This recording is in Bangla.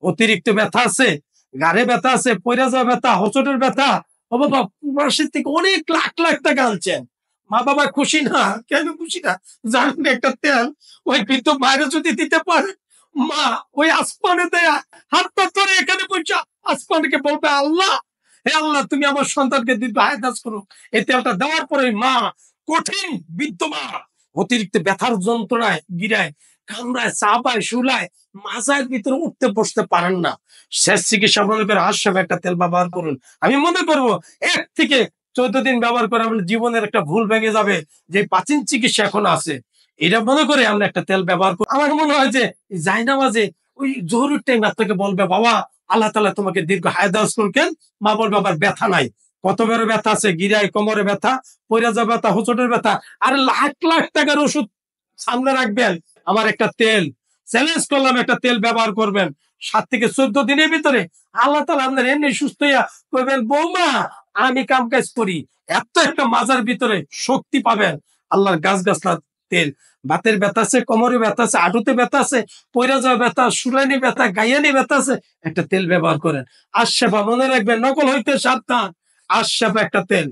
অতিরিক্ত ব্যথা আছে, ঘাড়ে ব্যথা আছে, পইরা যাওয়া ব্যথা, হোঁচটের ব্যথা, ও বাবা প্রবাসের থেকে অনেক লাখ লাখ টাকা আনছেন, মা বাবা খুশি না? কেন খুশি না? জানেন একটা তেল ওই বৃদ্ধ বাইরে যদি দিতে পারে, মা ওই আসমানে দেয়া হাতটা ধরে এখানে পৌঁছা আসমানকে বলবে, আল্লাহ, হে আল্লাহ, তুমি আমার সন্তানকে দীর্ঘ হায়াত করো। এই তেলটা দেওয়ার পরে মা, কঠিন বৃদ্ধ মা, অতিরিক্ত ব্যথার যন্ত্রণায় গিরায় কামড়ায় চাপায় শুলায় মাজার ভিতরে উঠতে বসতে পারেন না। শেষ চিকিৎসা মনে করে আশরাফ একটা তেল ব্যবহার করুন। আমি মনে করবো 1 থেকে 14 দিন ব্যবহার করে আপনার জীবনের একটা ভুল ভেঙে যাবে, যে প্রাচীন চিকিৎসা এখন আছে। এটা মনে করে আমরা একটা তেল ব্যবহার করি। আমার মনে হয় যে জায়নামাজে ওই জরুরি টাইম আপনাকে বলবে, বাবা, আল্লাহ তাআলা তোমাকে দীর্ঘ হায়াত দারাজ করুন। মা বলবে, আবার ব্যথা নাই। কত বড় ব্যথা আছে, গিরায় কোমরে ব্যথা, পইরা যাওয়া ব্যথা, হোঁচটের ব্যথা, আর লাখ লাখ টাকার ওষুধ সামনে রাখবেন। আমার একটা তেল চ্যালেঞ্জ করলাম, একটা তেল ব্যবহার করবেন 7 থেকে 14 দিনের ভিতরে আল্লাহ তাআলা আপনার এমনি সুস্থ হইয়া কইবেন, বৌমা, আমি কাম কাজ করি। এত একটা মাজার ভিতরে শক্তি পাবেন। আল্লাহর গাছ গাছলা তেল। বাতের ব্যথা আছে, কোমরে ব্যথা আছে, হাঁটুতে ব্যথা আছে, পইরা যাওয়া ব্যথা, সুরানি ব্যথা, গাইয়ানি ব্যথা আছে, একটা তেল ব্যবহার করেন। আশরাফা, মনে রাখবেন, নকল হইতে সাবধান। আশরাফা একটা তেল।